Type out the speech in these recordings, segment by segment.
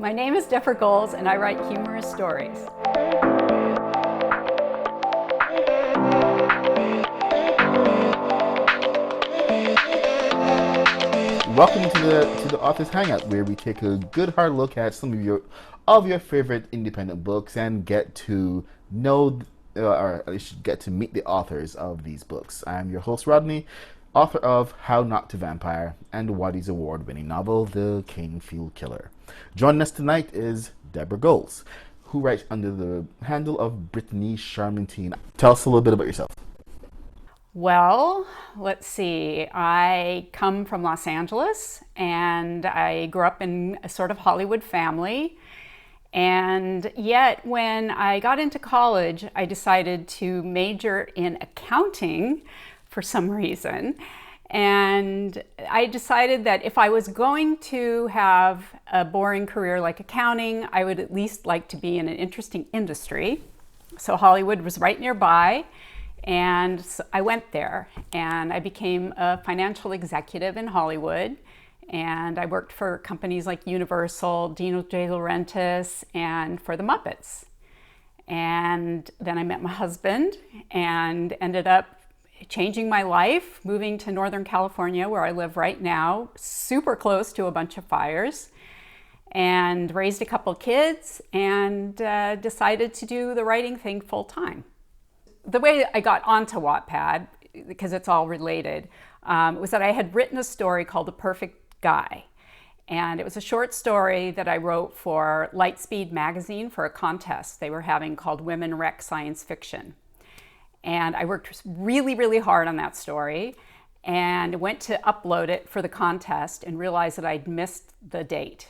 My name is Debra Goelz and I write humorous stories. Welcome to the Authors Hangout, where we take a good hard look at some of your favorite independent books and get to know, or at least get to meet the authors of these books. I'm your host Rodney, author of How Not to Vampire and Watty's Award Winning novel The Canefield Killer. Joining us tonight is Debra Goelz, who writes under the handle of Brittanie Charmintine. Tell us a little bit about yourself. Well, let's see. I come from Los Angeles and I grew up in a sort of Hollywood family. And yet when I got into college, I decided to major in accounting for some reason. And I decided that if I was going to have a boring career like accounting, I would at least like to be in an interesting industry. So Hollywood was right nearby. And so I went there and I became a financial executive in Hollywood. And I worked for companies like Universal, Dino De Laurentiis, and for the Muppets. And then I met my husband and ended up changing my life, moving to Northern California, where I live right now, super close to a bunch of fires, and raised a couple kids and decided to do the writing thing full time. The way I got onto Wattpad, because it's all related, was that I had written a story called The Perfect Guy. And it was a short story that I wrote for Lightspeed magazine for a contest they were having called Women Wreck Science Fiction. And I worked really, really hard on that story and went to upload it for the contest and realized that I'd missed the date.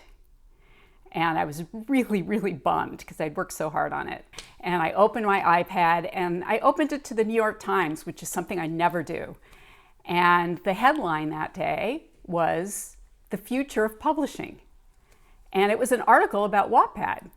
And I was really, really bummed because I'd worked so hard on it. And I opened my iPad and I opened it to the New York Times, which is something I never do. And the headline that day was The Future of Publishing. And it was an article about Wattpad.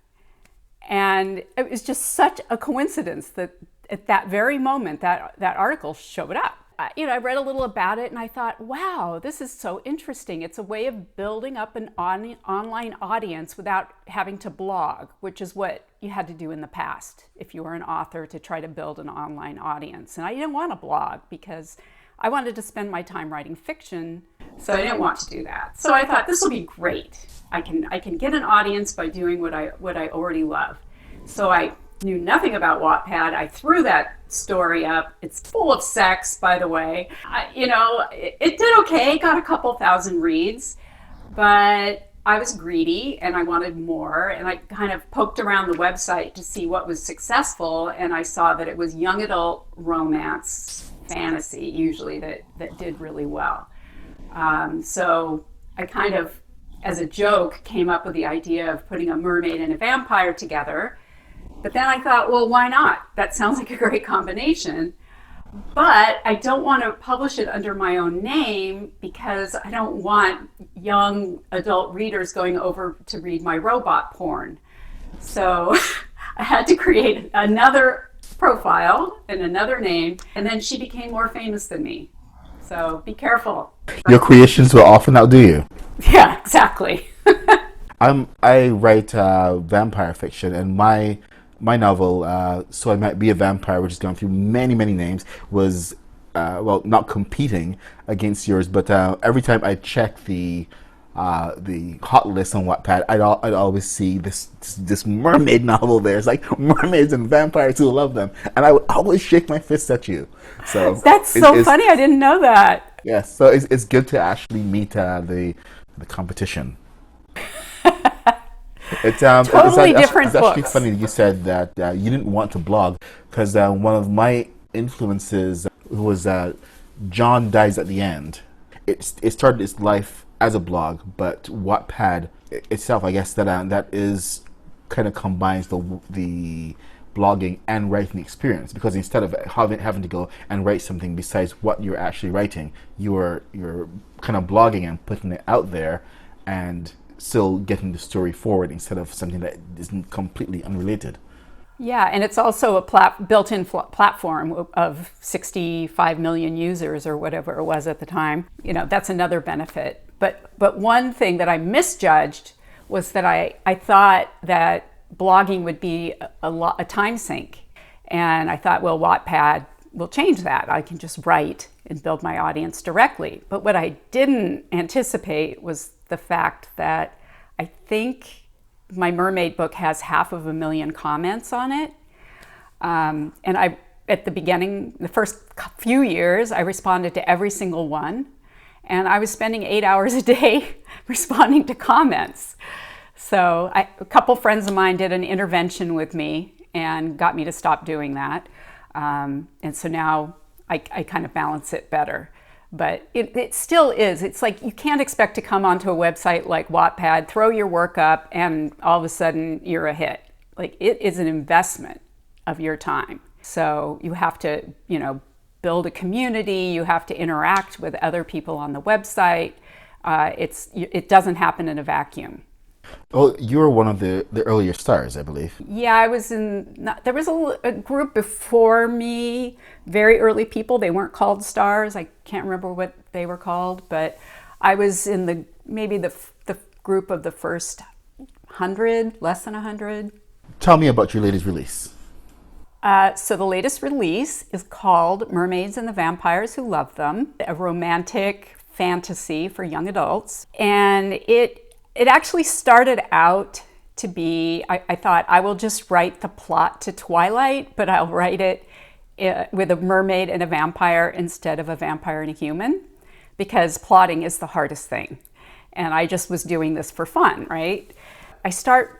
And it was just such a coincidence that at that very moment that article showed up. I read a little about it and I thought, wow, this is so interesting. It's a way of building up an online audience without having to blog, which is what you had to do in the past if you were an author to try to build an online audience. And I didn't want to blog because I wanted to spend my time writing fiction, so I didn't want to do that. So I thought this will be great. I can get an audience by doing what I already love. So I knew nothing about Wattpad. I threw that story up. It's full of sex, by the way. It did okay, got a couple thousand reads, but I was greedy and I wanted more. And I kind of poked around the website to see what was successful. And I saw that it was young adult romance, fantasy, usually that did really well. So I kind of, as a joke, came up with the idea of putting a mermaid and a vampire together. But then I thought, well, why not? That sounds like a great combination. But I don't want to publish it under my own name because I don't want young adult readers going over to read my robot porn. So I had to create another profile and another name, and then she became more famous than me. So be careful. Your creations will often outdo you. Yeah, exactly. I write vampire fiction, and my novel, So I Might Be a Vampire, which has gone through many, many names, was, not competing against yours, but every time I check the hot list on Wattpad, I'd always see this mermaid novel there. It's like mermaids and vampires who love them. And I would always shake my fist at you. So That's so funny. I didn't know that. Yes, so it's good to actually meet the competition. It's different it's actually books. funny that you said that you didn't want to blog, because one of my influences was John Dies at the End. It started its life as a blog, but Wattpad itself, I guess that is kind of combines the blogging and writing experience, because instead of having to go and write something besides what you're actually writing, you're kind of blogging and putting it out there and still getting the story forward instead of something that isn't completely unrelated. Yeah, and it's also a built-in platform of 65 million users or whatever it was at the time. That's another benefit. But one thing that I misjudged was that I thought that blogging would be a time sink. And I thought, well, Wattpad will change that. I can just write and build my audience directly. But what I didn't anticipate was the fact that I think my mermaid book has 500,000 comments on it. And at the beginning, the first few years, I responded to every single one. And I was spending 8 hours a day responding to comments. So a couple friends of mine did an intervention with me and got me to stop doing that. And so now I kind of balance it better. But it still is. It's like you can't expect to come onto a website like Wattpad, throw your work up, and all of a sudden you're a hit. Like, it is an investment of your time. So you have to, build a community. You have to interact with other people on the website. It doesn't happen in a vacuum. Oh, you were one of the earlier stars, I believe. Yeah, I was there was a group before me, very early people. They weren't called stars. I can't remember what they were called, but I was in maybe the group of the first 100, less than 100. Tell me about your latest release. So the latest release is called Mermaids and the Vampires Who Love Them, a romantic fantasy for young adults. And it actually started out to be, I thought, I will just write the plot to Twilight, but I'll write it with a mermaid and a vampire instead of a vampire and a human, because plotting is the hardest thing. And I just was doing this for fun, right? I start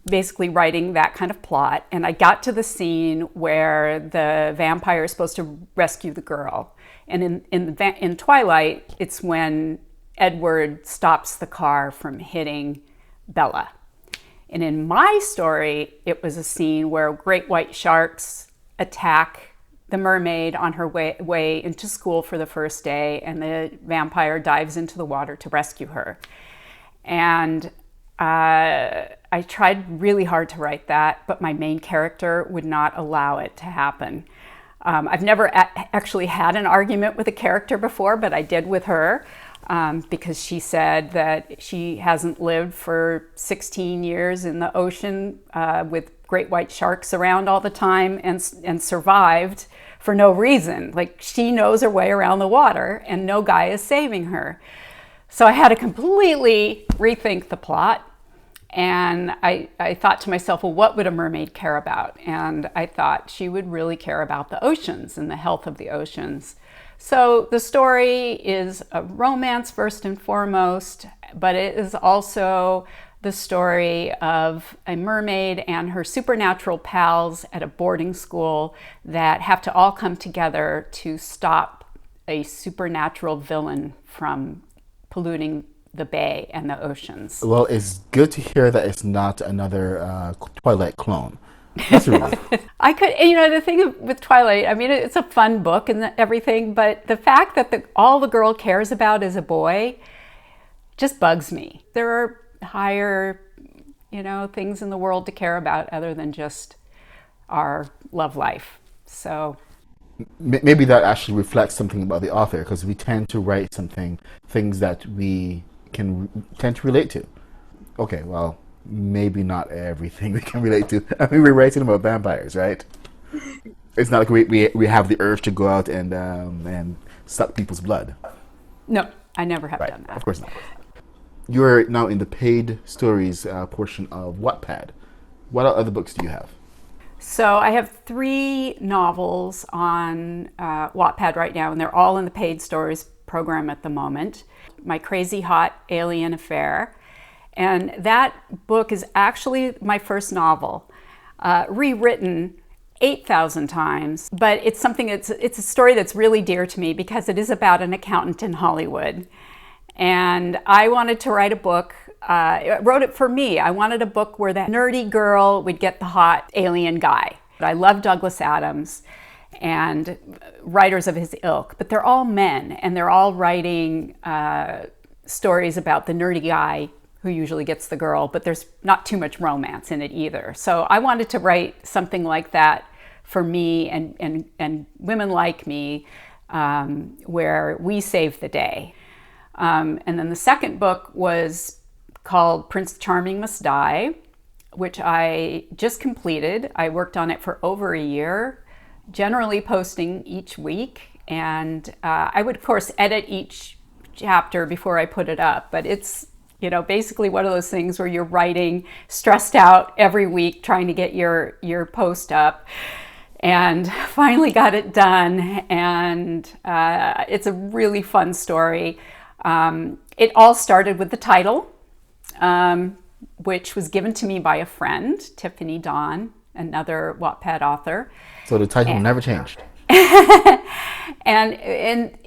basically writing that kind of plot, and I got to the scene where the vampire is supposed to rescue the girl. And in Twilight, it's when Edward stops the car from hitting Bella. And in my story, it was a scene where great white sharks attack the mermaid on her way into school for the first day, and the vampire dives into the water to rescue her. And I tried really hard to write that, but my main character would not allow it to happen. I've never actually had an argument with a character before, but I did with her. Because she said that she hasn't lived for 16 years in the ocean with great white sharks around all the time and survived for no reason. Like, she knows her way around the water and no guy is saving her. So I had to completely rethink the plot. And I thought to myself, well, what would a mermaid care about? And I thought she would really care about the oceans and the health of the oceans. So the story is a romance first and foremost, but it is also the story of a mermaid and her supernatural pals at a boarding school that have to all come together to stop a supernatural villain from polluting the bay and the oceans. Well, it's good to hear that it's not another Twilight clone. That's a relief. The thing with Twilight, I mean, it's a fun book and everything, but the fact that all the girl cares about is a boy just bugs me. There are higher, things in the world to care about other than just our love life. So maybe that actually reflects something about the author, because we tend to write things that we can tend to relate to. Okay, well, maybe not everything we can relate to. I mean, we're writing about vampires, right? It's not like we have the urge to go out and suck people's blood. No, I never have done that. Of course not. You're now in the paid stories portion of Wattpad. What other books do you have? So I have 3 novels on Wattpad right now, and they're all in the paid stories program at the moment. My Crazy Hot Alien Affair. And that book is actually my first novel, rewritten 8,000 times, but it's a story that's really dear to me because it is about an accountant in Hollywood. And I wanted to write a book, I wrote it for me. I wanted a book where that nerdy girl would get the hot alien guy. I love Douglas Adams and writers of his ilk, but they're all men and they're all writing stories about the nerdy guy who usually gets the girl, but there's not too much romance in it either. So I wanted to write something like that for me and women like me, where we save the day. And then the second book was called Prince Charming Must Die, which I just completed. I worked on it for over a year, generally posting each week. And I would, of course, edit each chapter before I put it up. But it's, basically one of those things where you're writing stressed out every week trying to get your post up. And finally got it done. And it's a really fun story. It all started with the title, which was given to me by a friend, Tiffany Dawn, another Wattpad author. So the title never changed. And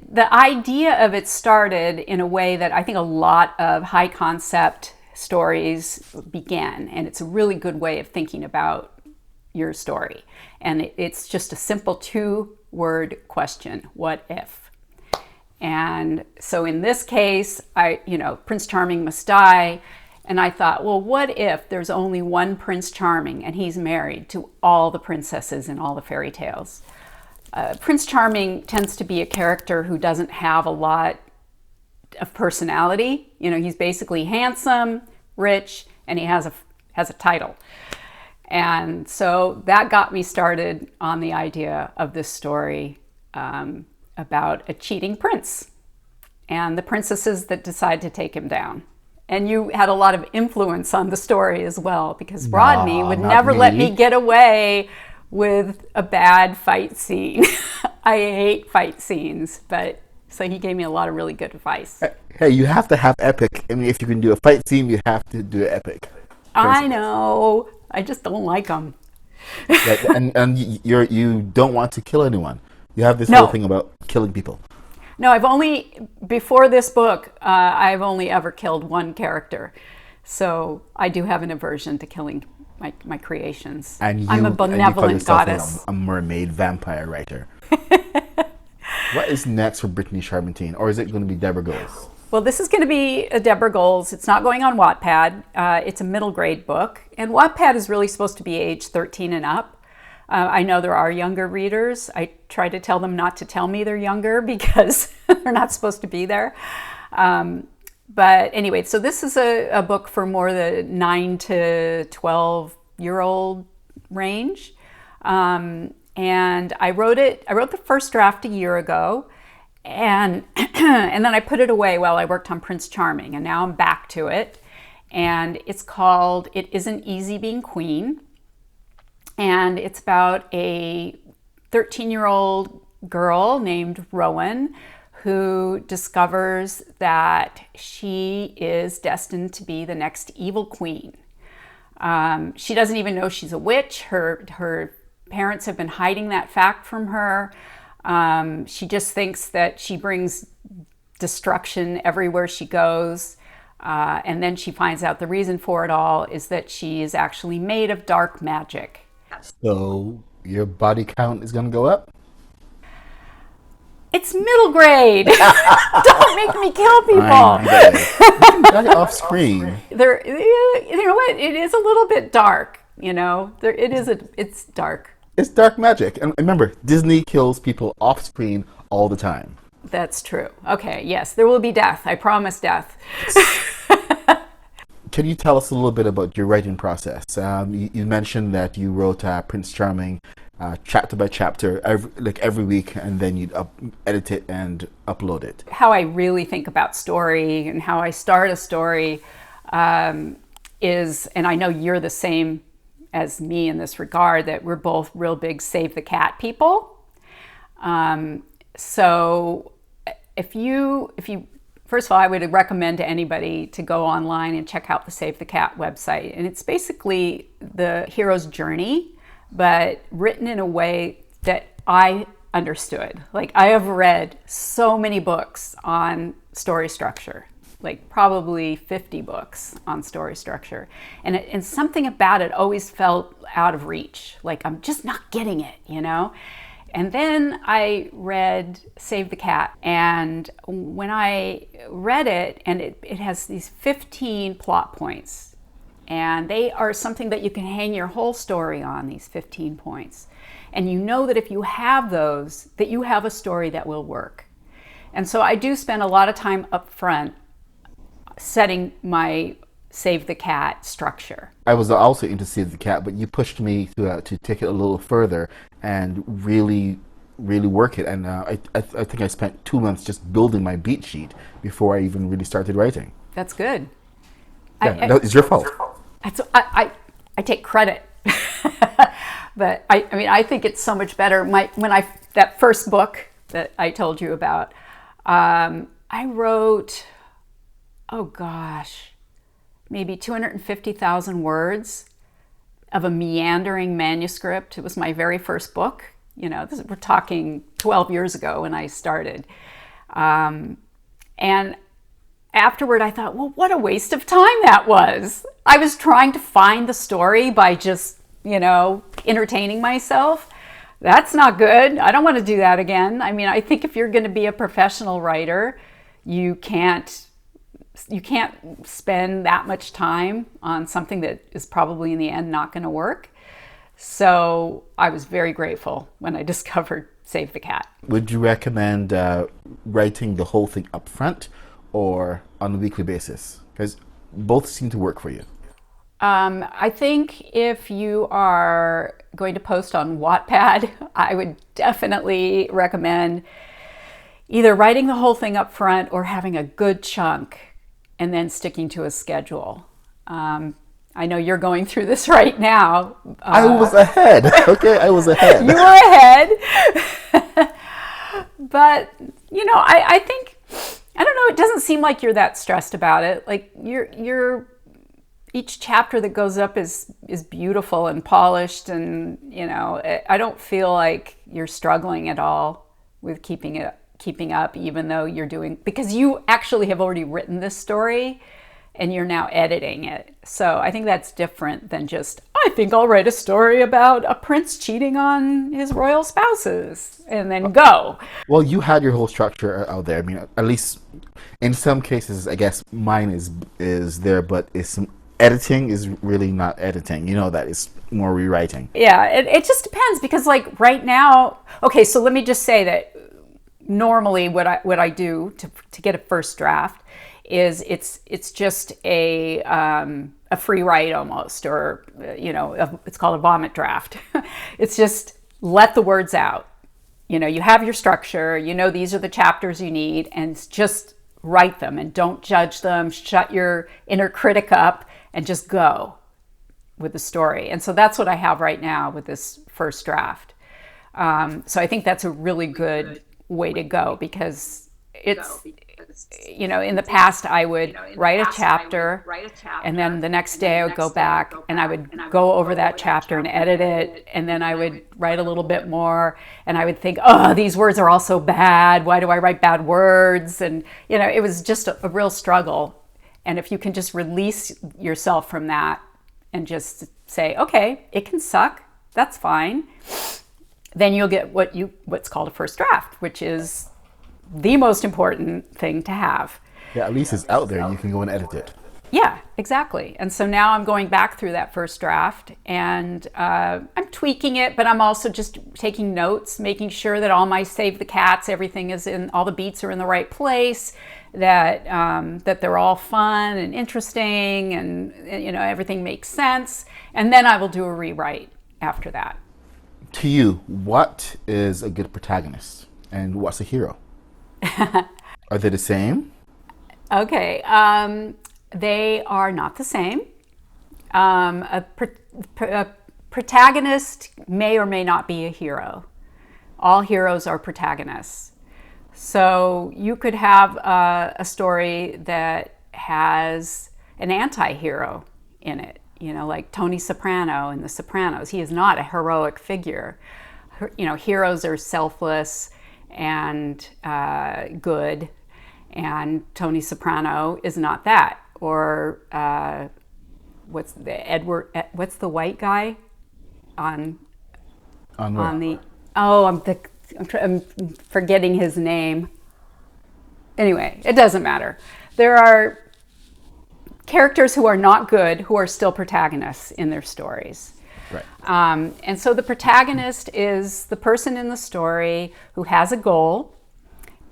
the idea of it started in a way that I think a lot of high concept stories begin. And it's a really good way of thinking about your story. And it's just a simple 2-word question: what if? And so in this case, Prince Charming must die. And I thought, well, what if there's only one Prince Charming and he's married to all the princesses in all the fairy tales? Prince Charming tends to be a character who doesn't have a lot of personality. He's basically handsome, rich, and he has a title. And so that got me started on the idea of this story about a cheating prince and the princesses that decide to take him down. And you had a lot of influence on the story as well, because Rodney would never let me get away with a bad fight scene. I hate fight scenes, so he gave me a lot of really good advice. Hey, you have to have epic. I mean, if you can do a fight scene, you have to do epic. I know. I just don't like them. and you don't want to kill anyone. You have this whole thing about killing people. No, before this book, I've only ever killed one character. So I do have an aversion to killing my creations. I'm a benevolent goddess. A mermaid vampire writer. What is next for Brittanie Charmintine? Or is it going to be Debra Goelz? Well, this is going to be a Debra Goelz. It's not going on Wattpad. It's a middle grade book. And Wattpad is really supposed to be age 13 and up. I know there are younger readers. I try to tell them not to tell me they're younger because they're not supposed to be there. But anyway, so this is a book for more the 9 to 12-year-old range. And I wrote the first draft a year ago. And then I put it away while I worked on Prince Charming. And now I'm back to it. And it's called It Isn't Easy Being Queen. And it's about a 13-year-old girl named Rowan who discovers that she is destined to be the next evil queen. She doesn't even know she's a witch. Her parents have been hiding that fact from her. She just thinks that she brings destruction everywhere she goes. And then she finds out the reason for it all is that she is actually made of dark magic. So your body count is going to go up? It's middle grade. Don't make me kill people. You got it off screen. You know what? It is a little bit dark. It's dark. It's dark magic. And remember, Disney kills people off screen all the time. That's true. Okay, yes, there will be death. I promise death. Can you tell us a little bit about your writing process? You mentioned that you wrote Prince Charming chapter by chapter every week, and then you'd edit it and upload it. How I really think about story and how I start a story is, and I know you're the same as me in this regard, that we're both real big Save the Cat people. So if you first of all, I would recommend to anybody to go online and check out the Save the Cat website. And it's basically the hero's journey, but written in a way that I understood. Like, I have read so many books on story structure, like probably 50 books on story structure. And something about it always felt out of reach. Like, I'm just not getting it, And then I read Save the Cat, and when I read it, and it has these 15 plot points, and they are something that you can hang your whole story on, these 15 points. And you know that if you have those, that you have a story that will work. And so I do spend a lot of time up front setting my Save the Cat structure. I was also into Save the Cat, but you pushed me to take it a little further and really work it. And I think I spent 2 months just building my beat sheet before I even really started writing. That's good. Yeah, no, it's your fault. I take credit. But I mean, I think it's so much better. That first book that I told you about, I wrote, oh gosh, maybe 250,000 words of a meandering manuscript. It was my very first book. You know, we're talking 12 years ago when I started. And afterward, I thought, well, what a waste of time that was. I was trying to find the story by just, entertaining myself. That's not good. I don't want to do that again. I mean, I think if you're going to be a professional writer, you can't spend that much time on something that is probably in the end not going to work. So I was very grateful when I discovered Save the Cat. Would you recommend writing the whole thing up front or on a weekly basis? Because both seem to work for you. I think if you are going to post on Wattpad, I would definitely recommend either writing the whole thing up front or having a good chunk and then sticking to a schedule. I know you're going through this right now. I was ahead. Okay, I was ahead. You were ahead. But, I think, I don't know, it doesn't seem like you're that stressed about it. Like you're each chapter that goes up is beautiful and polished, and I don't feel like you're struggling at all with keeping up, even though you're doing, because you actually have already written this story and you're now editing it. So I think that's different than just, I think I'll write a story about a prince cheating on his royal spouses and then go. Well, you had your whole structure out there. I mean, at least in some cases, I guess mine is there, but editing is really not editing. that is more rewriting. Yeah, it just depends, because like right now, okay, so let me just say that normally what I do to get a first draft is it's just a free write almost, or it's called a vomit draft. It's just let the words out. You have your structure, these are the chapters you need, and just write them and don't judge them. Shut your inner critic up and just go with the story. And so that's what I have right now with this first draft. So I think that's a really good way to go, because it's, in the past I would write a chapter and then the next day I would go back and I would go over that chapter and edit it, and then I would write a little bit more and I would think, oh, these words are all so bad. Why do I write bad words? And, it was just a real struggle. And if you can just release yourself from that and just say, okay, it can suck, that's fine, then you'll get what's called a first draft, which is the most important thing to have. Yeah, at least it's out there and you can go and edit it. Yeah, exactly. And so now I'm going back through that first draft and I'm tweaking it, but I'm also just taking notes, making sure that all my Save the Cats, everything is in, all the beats are in the right place, that they're all fun and interesting, and everything makes sense. And then I will do a rewrite after that. To you, what is a good protagonist and what's a hero? Are they the same? Okay, they are not the same. A protagonist may or may not be a hero. All heroes are protagonists. So you could have a story that has an anti-hero in it, like Tony Soprano in The Sopranos. He is not a heroic figure. Heroes are selfless and good, and Tony Soprano is not that. Or what's the white guy on the? Oh, I'm forgetting his name. Anyway, it doesn't matter. There are characters who are not good who are still protagonists in their stories. Right. And so the protagonist is the person in the story who has a goal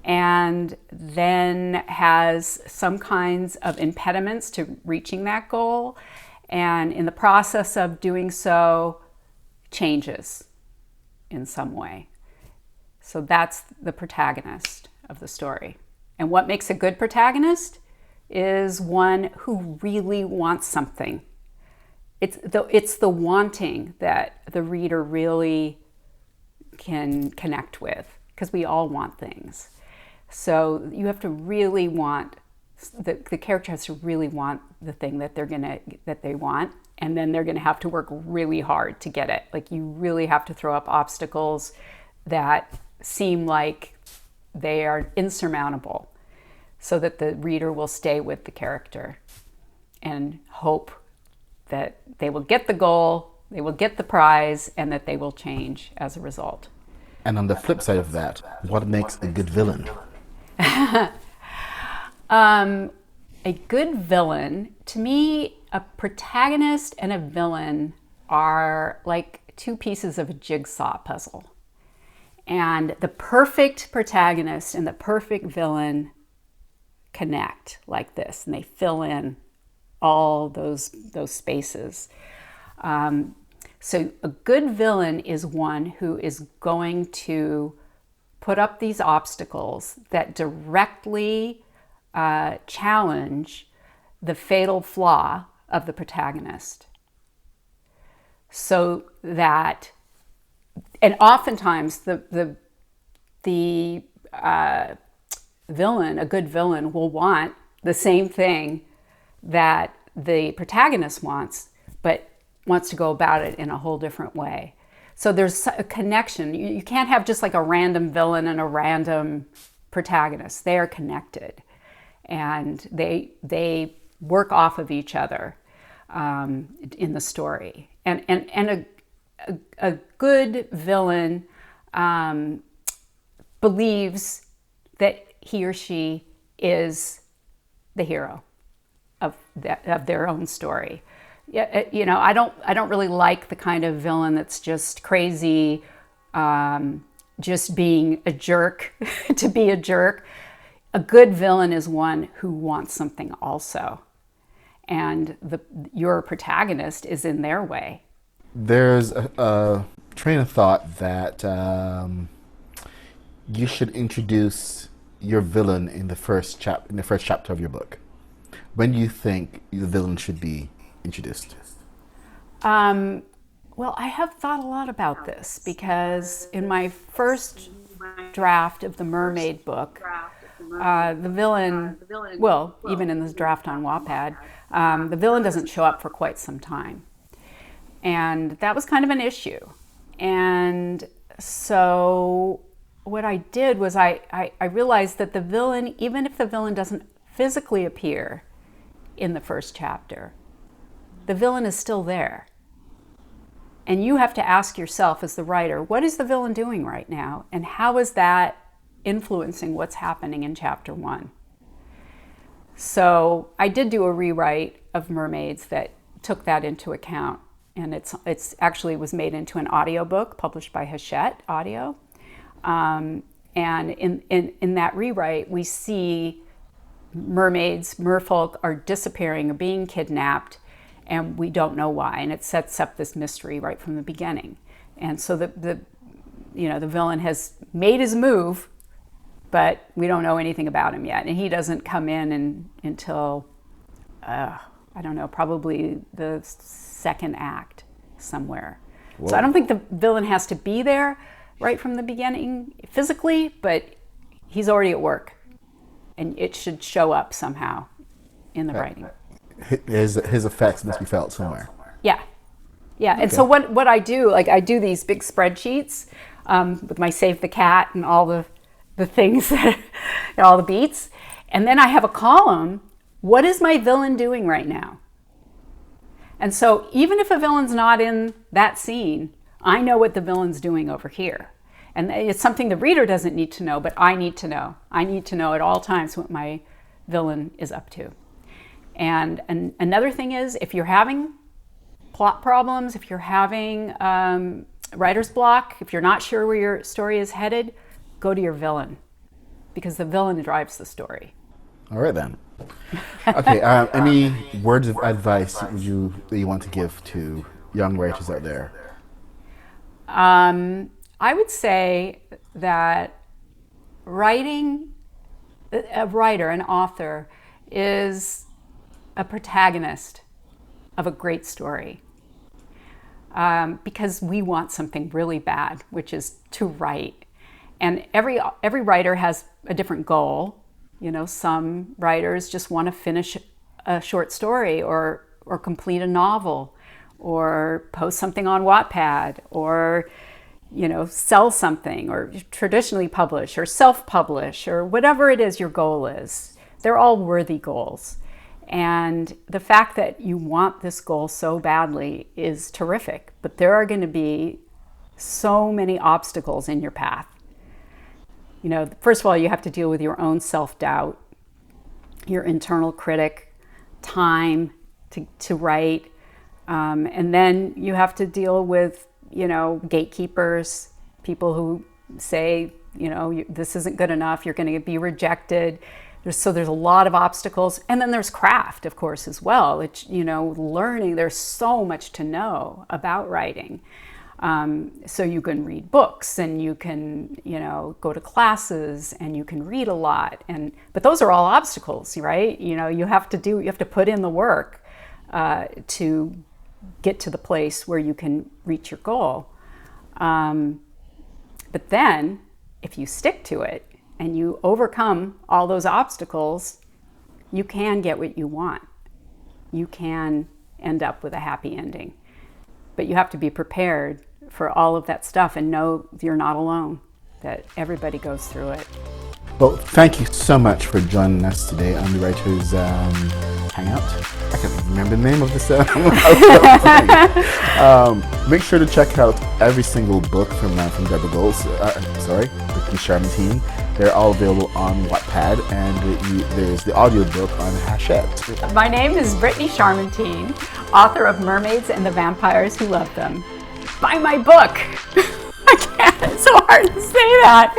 and then has some kinds of impediments to reaching that goal, and in the process of doing so, changes in some way. So that's the protagonist of the story. And what makes a good protagonist is one who really wants something. It's the wanting that the reader really can connect with, because we all want things. So you have to really want, the character has to really want the thing that they want, and then they're gonna have to work really hard to get it. Like, you really have to throw up obstacles that seem like they are insurmountable, so that the reader will stay with the character and hope that they will get the goal, they will get the prize, and that they will change as a result. And on the flip side of that, what makes a good villain? A good villain, to me, a protagonist and a villain are like two pieces of a jigsaw puzzle. And the perfect protagonist and the perfect villain connect like this, and they fill in all those spaces. So a good villain is one who is going to put up these obstacles that directly challenge the fatal flaw of the protagonist. So that, and oftentimes the villain, a good villain, will want the same thing that the protagonist wants, but wants to go about it in a whole different way. So there's a connection. You can't have just like a random villain and a random protagonist. They are connected, and they work off of each other in the story. And a good villain believes that he or she is the hero of their own story. You know, I don't really like the kind of villain that's just crazy, just being a jerk to be a jerk. A good villain is one who wants something also, and your protagonist is in their way. There's a train of thought that you should introduce your villain in the first chapter of your book. When do you think the villain should be introduced? Well, I have thought a lot about this, because in my first draft of the Mermaid book, the villain, well, even in this draft on Wattpad, the villain doesn't show up for quite some time. And that was kind of an issue. And so what I did was I realized that the villain, even if the villain doesn't physically appear in the first chapter, the villain is still there. And you have to ask yourself as the writer, what is the villain doing right now? And how is that influencing what's happening in chapter 1? So I did do a rewrite of Mermaids that took that into account. And it's actually was made into an audiobook published by Hachette Audio. And in that rewrite, we see mermaids, merfolk are disappearing or being kidnapped, and we don't know why. And it sets up this mystery right from the beginning. And so the villain has made his move, but we don't know anything about him yet. And he doesn't come in until, I don't know, probably the second act somewhere. Whoa. So I don't think the villain has to be there right from the beginning physically, but he's already at work, and it should show up somehow in the writing. His effects must be felt somewhere. Yeah. Okay. And so what I do, like, I do these big spreadsheets with my Save the Cat and all the things that, all the beats, and then I have a column, what is my villain doing right now? And so even if a villain's not in that scene, I know what the villain's doing over here. And it's something the reader doesn't need to know, but I need to know. I need to know at all times what my villain is up to. And another thing is, if you're having plot problems, if you're having writer's block, if you're not sure where your story is headed, go to your villain. because the villain drives the story. All right then. Okay. Any words of advice that you want to give to young writers out there? I would say that a writer, an author, is a protagonist of a great story. Because we want something really bad, which is to write. And every writer has a different goal. You know, some writers just want to finish a short story or complete a novel or post something on Wattpad or, you know, sell something or traditionally publish or self-publish or whatever it is your goal is. They're all worthy goals. And the fact that you want this goal so badly is terrific, but there are going to be so many obstacles in your path. You know, first of all, you have to deal with your own self-doubt, your internal critic, time to write, and then you have to deal with, you know, gatekeepers, people who say, you know, this isn't good enough, you're going to be rejected. So there's a lot of obstacles. And then there's craft, of course, as well. It's, you know, learning. There's so much to know about writing. So you can read books and you can, you know, go to classes and you can read a lot. But those are all obstacles, right? You know, you have to put in the work to get to the place where you can reach your goal. But then if you stick to it, and you overcome all those obstacles, you can get what you want. You can end up with a happy ending. But you have to be prepared for all of that stuff and know you're not alone, that everybody goes through it. Well, thank you so much for joining us today on the Writers Hangout. I can't remember the name of this. Make sure to check out every single book from Debra Goelz, Brittanie Charmintine. They're all available on Wattpad, and there's the audiobook on Hachette. My name is Brittanie Charmintine, author of Mermaids and the Vampires Who Love Them. Buy my book! I can't, it's so hard to say that.